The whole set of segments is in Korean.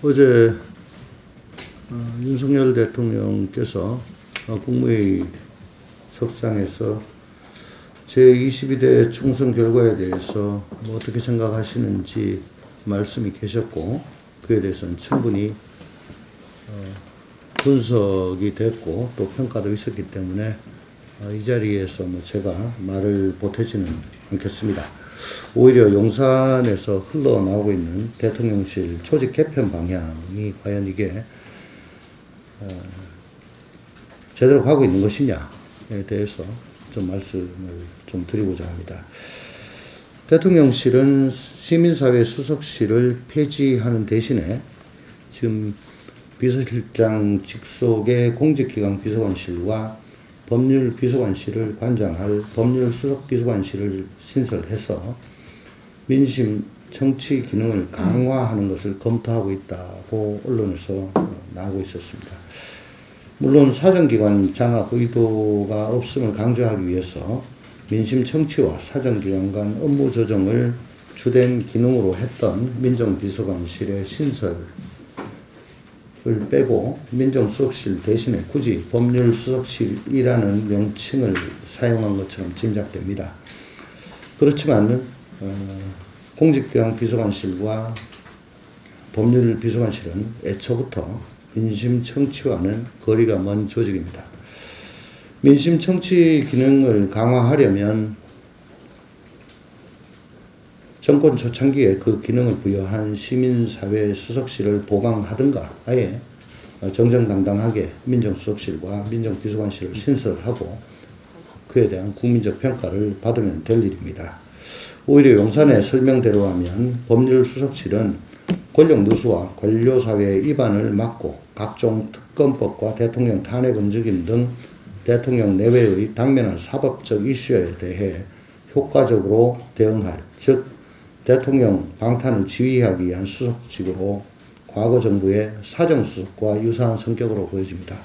어제 윤석열 대통령께서 국무회의 석상에서 제22대 총선 결과에 대해서 어떻게 생각하시는지 말씀이 계셨고, 그에 대해서는 충분히 분석이 됐고 또 평가도 있었기 때문에 이 자리에서 제가 말을 보태지는 않겠습니다. 오히려 용산에서 흘러나오고 있는 대통령실 조직 개편 방향이 과연 이게 제대로 가고 있는 것이냐에 대해서 좀 말씀을 좀 드리고자 합니다. 대통령실은 시민사회 수석실을 폐지하는 대신에 지금 비서실장 직속의 공직기강 비서관실과 법률비서관실을 관장할 법률수석비서관실을 신설해서 민심 청취 기능을 강화하는 것을 검토하고 있다고 언론에서 나오고 있었습니다. 물론 사정기관 장악 의도가 없음을 강조하기 위해서 민심 청취와 사정기관 간 업무 조정을 주된 기능으로 했던 민정비서관실의 신설을 빼고 민정수석실 대신에 굳이 법률수석실이라는 명칭을 사용한 것처럼 짐작됩니다. 그렇지만 공직기강 비서관실과 법률비서관실은 애초부터 민심청취와는 거리가 먼 조직입니다. 민심청취 기능을 강화하려면 정권 초창기에 그 기능을 부여한 시민사회 수석실을 보강하든가 아예 정정당당하게 민정수석실과 민정비서관실을 신설하고 그에 대한 국민적 평가를 받으면 될 일입니다. 오히려 용산의 설명대로 하면 법률수석실은 권력 누수와 관료사회의 이반을 막고 각종 특검법과 대통령 탄핵 움직임 등 대통령 내외의 당면한 사법적 이슈에 대해 효과적으로 대응할, 즉 대통령 방탄을 지휘하기 위한 수석직으로 과거 정부의 사정수석과 유사한 성격으로 보여집니다.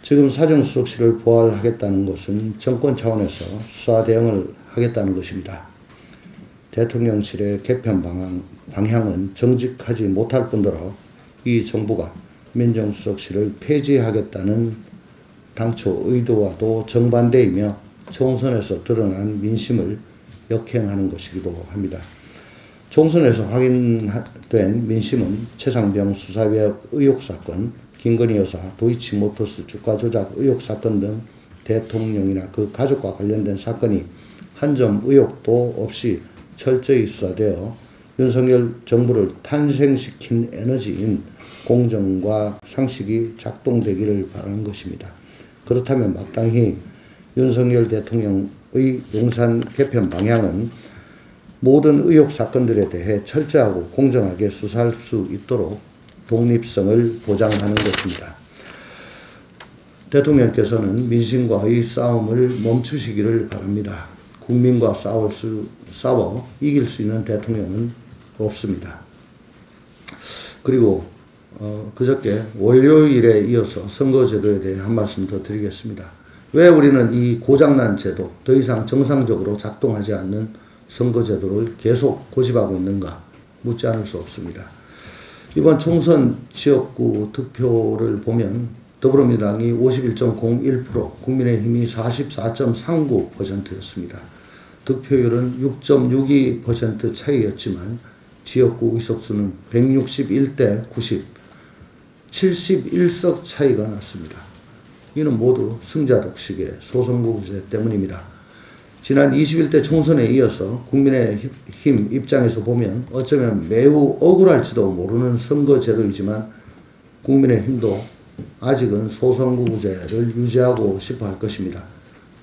지금 사정수석실을 부활하겠다는 것은 정권 차원에서 수사 대응을 하겠다는 것입니다. 대통령실의 개편 방향은 정직하지 못할 뿐더러 이 정부가 민정수석실을 폐지하겠다는 당초 의도와도 정반대이며 총선에서 드러난 민심을 역행하는 것이기도 합니다. 총선에서 확인된 민심은 최상병 수사외역 의혹 사건, 김건희 여사 도이치모터스 주가 조작 의혹 사건 등 대통령이나 그 가족과 관련된 사건이 한 점 의혹도 없이 철저히 수사되어 윤석열 정부를 탄생시킨 에너지인 공정과 상식이 작동되기를 바라는 것입니다. 그렇다면 마땅히 윤석열 대통령의 용산 개편 방향은 모든 의혹 사건들에 대해 철저하고 공정하게 수사할 수 있도록 독립성을 보장하는 것입니다. 대통령께서는 민심과의 싸움을 멈추시기를 바랍니다. 국민과 싸워 이길 수 있는 대통령은 없습니다. 그리고 그저께 월요일에 이어서 선거제도에 대해 한 말씀 더 드리겠습니다. 왜 우리는 이 고장난 제도, 더 이상 정상적으로 작동하지 않는 선거제도를 계속 고집하고 있는가 묻지 않을 수 없습니다. 이번 총선 지역구 득표를 보면 더불어민주당이 51.01%, 국민의힘이 44.39%였습니다. 득표율은 6.62% 차이였지만 지역구 의석수는 161대 90, 71석 차이가 났습니다. 이는 모두 승자 독식의 소선거구제 때문입니다. 지난 21대 총선에 이어서 국민의힘 입장에서 보면 어쩌면 매우 억울할지도 모르는 선거제도이지만 국민의힘도 아직은 소선거구제를 유지하고 싶어 할 것입니다.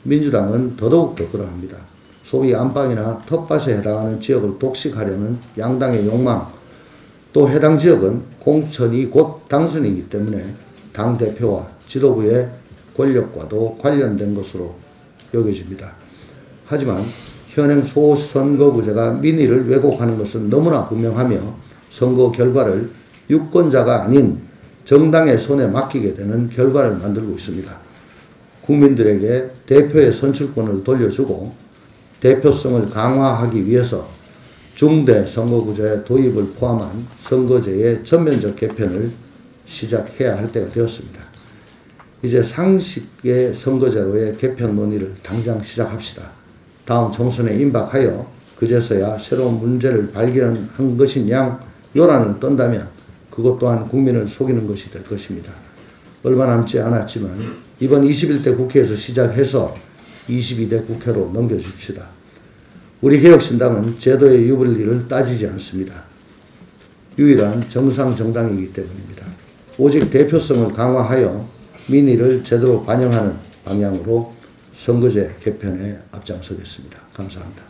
민주당은 더더욱더 그러합니다. 소위 안방이나 텃밭에 해당하는 지역을 독식하려는 양당의 욕망, 또 해당 지역은 공천이 곧 당선이기 때문에 당대표와 지도부의 권력과도 관련된 것으로 여겨집니다. 하지만 현행 소선거구제가 민의를 왜곡하는 것은 너무나 분명하며 선거 결과를 유권자가 아닌 정당의 손에 맡기게 되는 결과를 만들고 있습니다. 국민들에게 대표의 선출권을 돌려주고 대표성을 강화하기 위해서 중대 선거구제 도입을 포함한 선거제의 전면적 개편을 시작해야 할 때가 되었습니다. 이제 상식의 선거제로의 개편 논의를 당장 시작합시다. 다음 총선에 임박하여 그제서야 새로운 문제를 발견한 것인 양 요란을 떤다면 그것 또한 국민을 속이는 것이 될 것입니다. 얼마 남지 않았지만 이번 21대 국회에서 시작해서 22대 국회로 넘겨줍시다. 우리 개혁신당은 제도의 유불리를 따지지 않습니다. 유일한 정상 정당이기 때문입니다. 오직 대표성을 강화하여 민의를 제대로 반영하는 방향으로 선거제 개편에 앞장서겠습니다. 감사합니다.